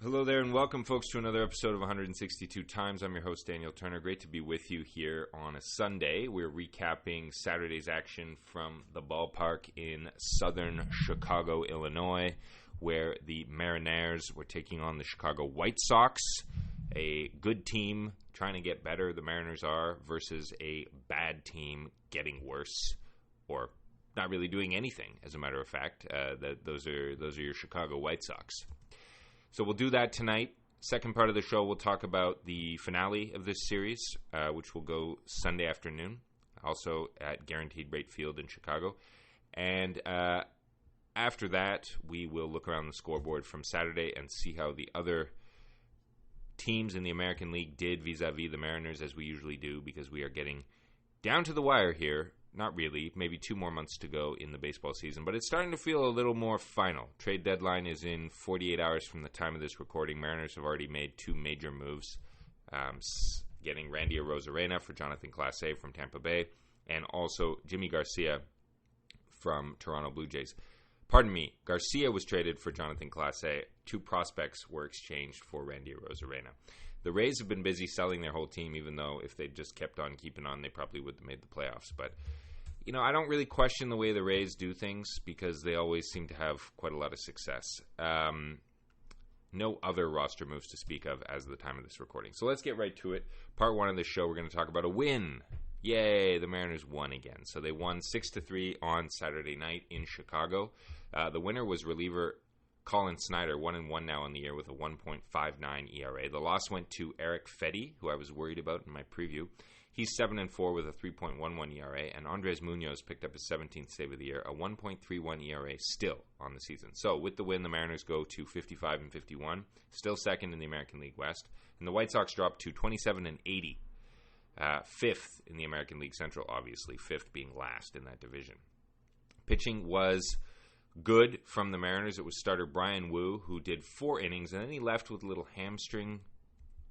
Hello there and welcome, folks, to another episode of 162 Times. I'm your host, Daniel Turner. Great to be with you here on a Sunday. We're recapping Saturday's action from the ballpark in southern Chicago, Illinois, where the Mariners were taking on the Chicago White Sox, a good team trying to get better, the Mariners are, versus a bad team getting worse, or not really doing anything, as a matter of fact. Those are your Chicago White Sox. So we'll do that tonight. Second part of the show, we'll talk about the finale of this series, which will go Sunday afternoon, also at Guaranteed Rate Field in Chicago. And after that, we will look around the scoreboard from Saturday and see how the other teams in the American League did vis-a-vis the Mariners, as we usually do, because we are getting down to the wire here. Not really, maybe 2 more months to go in the baseball season, but it's starting to feel a little more final. Trade deadline is in 48 hours from the time of this recording. Mariners have already made 2 major moves, getting Randy Arozarena for Jonathan Clase from Tampa Bay, and also Jimmy Garcia from Toronto Blue Jays. Pardon me, Garcia was traded for Jonathan Clase. 2 prospects were exchanged for Randy Arozarena. The Rays have been busy selling their whole team, even though if they just kept on keeping on, they probably would have made the playoffs. But, you know, I don't really question the way the Rays do things because they always seem to have quite a lot of success. No other roster moves to speak of as of the time of this recording. So let's get right to it. Part 1 of the show, we're going to talk about a win. Yay, the Mariners won again. So they won 6-3 on Saturday night in Chicago. The winner was reliever Colin Snyder, 1-1 now in the year with a 1.59 ERA. The loss went to Eric Fedde, who I was worried about in my preview. He's 7-4 with a 3.11 ERA, and Andres Munoz picked up his 17th save of the year, a 1.31 ERA still on the season. So with the win, the Mariners go to 55-51, still second in the American League West, and the White Sox drop to 27-80, fifth in the American League Central, obviously, fifth being last in that division. Pitching was good from the Mariners. It was starter Brian Wu, who did 4 innings, and then he left with a little hamstring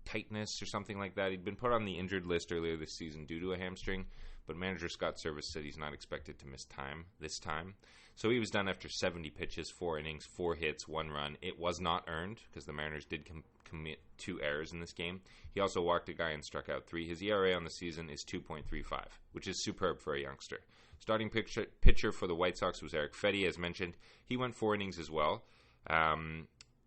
tightness or something like that. He'd been put on the injured list earlier this season due to a hamstring, but manager Scott Service said he's not expected to miss time this time. So he was done after 70 pitches, 4 innings, 4 hits, 1 run. It was not earned because the Mariners did commit 2 errors in this game. He also walked a guy and struck out 3. His ERA on the season is 2.35, which is superb for a youngster. Starting pitcher for the White Sox was Eric Fedde, as mentioned. He went 4 innings as well.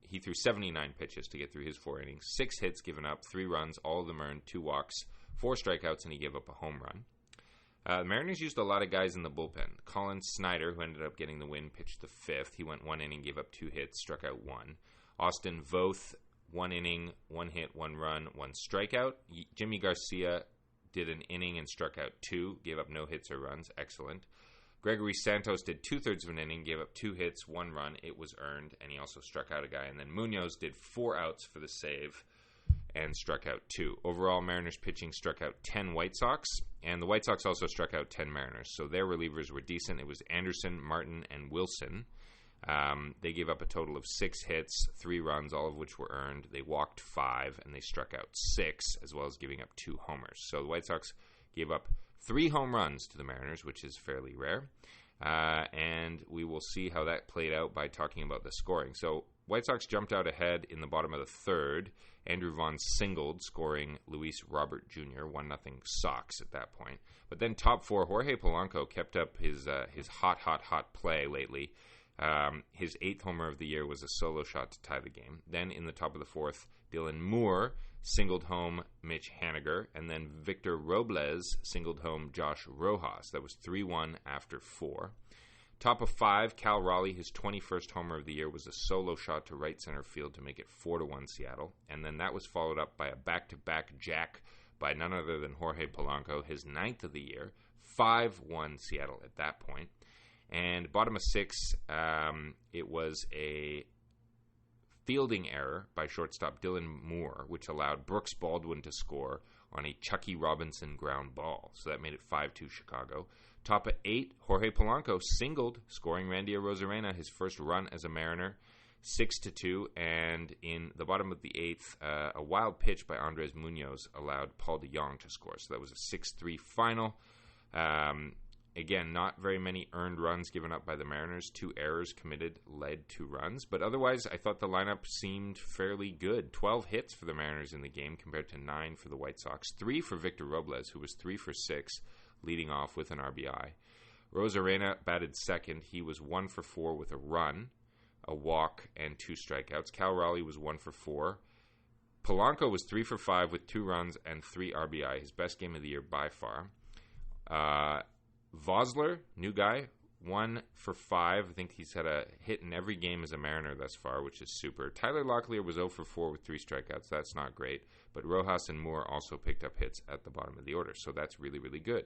He threw 79 pitches to get through his 4 innings. 6 hits given up, 3 runs, all of them earned, 2 walks, 4 strikeouts, and he gave up a home run. The Mariners used a lot of guys in the bullpen. Colin Snyder, who ended up getting the win, pitched the 5th. He went 1 inning, gave up 2 hits, struck out 1. Austin Voth, 1 inning, 1 hit, 1 run, 1 strikeout. Jimmy Garcia did an inning and struck out 2, gave up no hits or runs. Excellent. Gregory Santos did 2/3 of an inning, gave up 2 hits, 1 run. It was earned, and he also struck out a guy. And then Munoz did 4 outs for the save and struck out 2. Overall, Mariners pitching struck out 10 White Sox, and the White Sox also struck out 10 Mariners. So their relievers were decent. It was Anderson, Martin, and Wilson. They gave up a total of 6 hits, 3 runs, all of which were earned. They walked 5, and they struck out 6, as well as giving up 2 homers. So the White Sox gave up 3 home runs to the Mariners, which is fairly rare. And we will see how that played out by talking about the scoring. So White Sox jumped out ahead in the bottom of the 3rd. Andrew Vaughn singled, scoring Luis Robert Jr., 1-0 Sox at that point. But then top 4, Jorge Polanco kept up his hot play lately. His 8th homer of the year was a solo shot to tie the game. Then in the top of the 4th, Dylan Moore singled home Mitch Haniger, and then Victor Robles singled home Josh Rojas. That was 3-1 after 4. Top of 5, Cal Raleigh, his 21st homer of the year, was a solo shot to right center field to make it 4-1 Seattle. And then that was followed up by a back-to-back jack by none other than Jorge Polanco, his 9th of the year, 5-1 Seattle at that point. And bottom of 6, it was a fielding error by shortstop Dylan Moore, which allowed Brooks Baldwin to score on a Chucky Robinson ground ball. So that made it 5-2 Chicago. Top of 8, Jorge Polanco singled, scoring Randy Arozarena, his first run as a Mariner, 6-2. And in the bottom of the 8th, a wild pitch by Andres Munoz allowed Paul DeJong to score. So that was a 6-3 final. Again, not very many earned runs given up by the Mariners. 2 errors committed led to runs. But otherwise, I thought the lineup seemed fairly good. 12 hits for the Mariners in the game compared to 9 for the White Sox. 3 for Victor Robles, who was 3 for 6, leading off with an RBI. Rosarena batted second. He was 1 for 4 with a run, a walk, and 2 strikeouts. Cal Raleigh was 1 for 4. Polanco was 3 for 5 with 2 runs and 3 RBI, his best game of the year by far. Vosler, new guy, 1 for 5. I think he's had a hit in every game as a Mariner thus far, which is super. Tyler Locklear was 0 for 4 with 3 strikeouts. That's not great. But Rojas and Moore also picked up hits at the bottom of the order, so that's really, really good.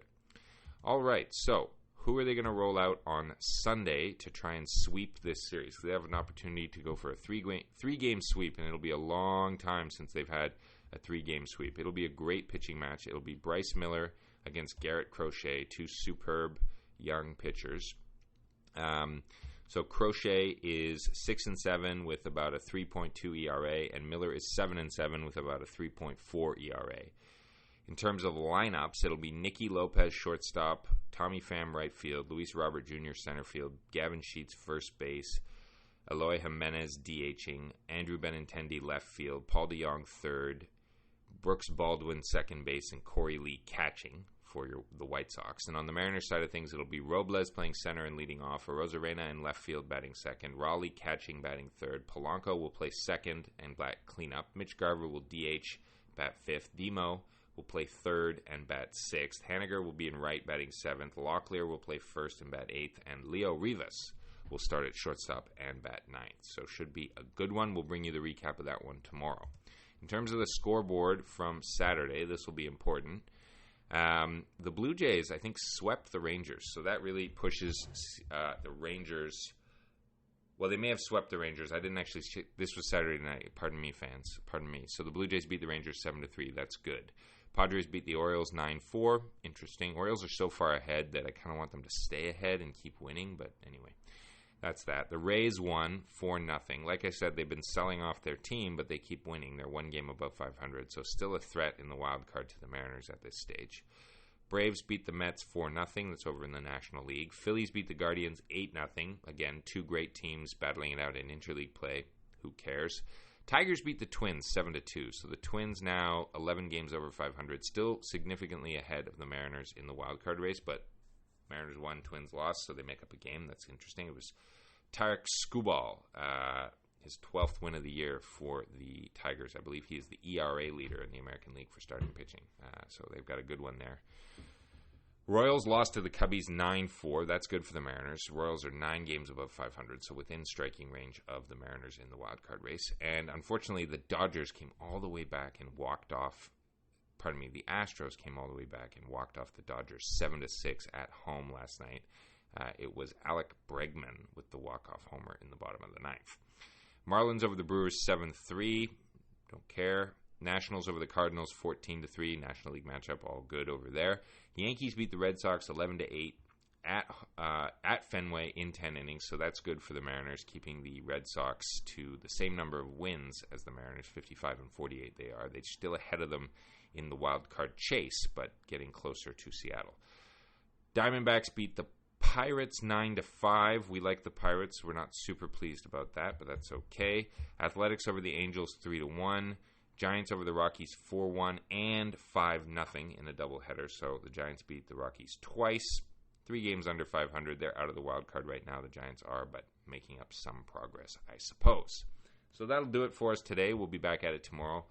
All right, so who are they going to roll out on Sunday to try and sweep this series? They have an opportunity to go for a three-game sweep, and it'll be a long time since they've had a 3-game sweep. It'll be a great pitching match. It'll be Bryce Miller against Garrett Crochet, 2 superb young pitchers. So Crochet is 6-7 with about a 3.2 ERA, and Miller is 7-7 with about a 3.4 ERA. In terms of lineups, it'll be Nicky Lopez, shortstop, Tommy Pham, right field, Luis Robert Jr., center field, Gavin Sheets, first base, Eloy Jimenez, DHing, Andrew Benintendi, left field, Paul DeJong, third, Brooks Baldwin, second base, and Corey Lee catching for the White Sox. And on the Mariners side of things, it'll be Robles playing center and leading off, Arozarena in left field batting second, Raleigh catching batting third, Polanco will play second and bat cleanup, Mitch Garver will DH, bat fifth, Demo will play third and bat sixth, Haniger will be in right batting seventh, Locklear will play first and bat eighth, and Leo Rivas will start at shortstop and bat ninth. So should be a good one. We'll bring you the recap of that one tomorrow. In terms of the scoreboard from Saturday, this will be important. The Blue Jays, I think, swept the Rangers, so that really pushes the Rangers. Well, they may have swept the Rangers. I didn't actually. This was Saturday night. Pardon me, fans. Pardon me. So the Blue Jays beat the Rangers 7-3. That's good. Padres beat the Orioles 9-4. Interesting. Orioles are so far ahead that I kind of want them to stay ahead and keep winning. But anyway, that's that. The Rays won 4-0. Like I said, they've been selling off their team, but they keep winning. They're one game above 500, so still a threat in the wild card to the Mariners at this stage. Braves beat the Mets 4-0. That's over in the National League. Phillies beat the Guardians 8-0. Again, two great teams battling it out in interleague play. Who cares? Tigers beat the Twins 7-2. So the Twins now 11 games over 500. Still significantly ahead of the Mariners in the wild card race, but Mariners won, Twins lost, so they make up a game. That's interesting. It was Tarek Skubal, his 12th win of the year for the Tigers. I believe he is the ERA leader in the American League for starting pitching. So they've got a good one there. Royals lost to the Cubbies 9-4. That's good for the Mariners. Royals are 9 games above 500, so within striking range of the Mariners in the wild card race. And unfortunately, the Dodgers came all the way back and walked off. Pardon me, the Astros came all the way back and walked off the Dodgers 7-6 at home last night. It was Alec Bregman with the walk-off homer in the bottom of the ninth. Marlins over the Brewers 7-3. Don't care. Nationals over the Cardinals 14-3. National League matchup, all good over there. Yankees beat the Red Sox 11-8 at Fenway in 10 innings, so that's good for the Mariners, keeping the Red Sox to the same number of wins as the Mariners, 55-48 they are. They're still ahead of them in the wild card chase, but getting closer to Seattle. Diamondbacks beat the Pirates 9-5. We like the Pirates. We're not super pleased about that, but that's okay. Athletics over the Angels 3-1. Giants over the Rockies 4-1 and 5-0 in a doubleheader. So the Giants beat the Rockies twice. 3 games under 500. They're out of the wild card right now. The Giants are, but making up some progress, I suppose. So that'll do it for us today. We'll be back at it tomorrow.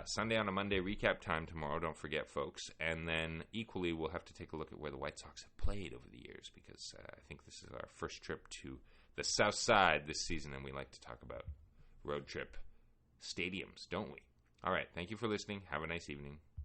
Sunday on a Monday recap time tomorrow, don't forget, folks. And then equally, we'll have to take a look at where the White Sox have played over the years, because I think this is our first trip to the South Side this season, and we like to talk about road trip stadiums, don't we? All right, thank you for listening. Have a nice evening.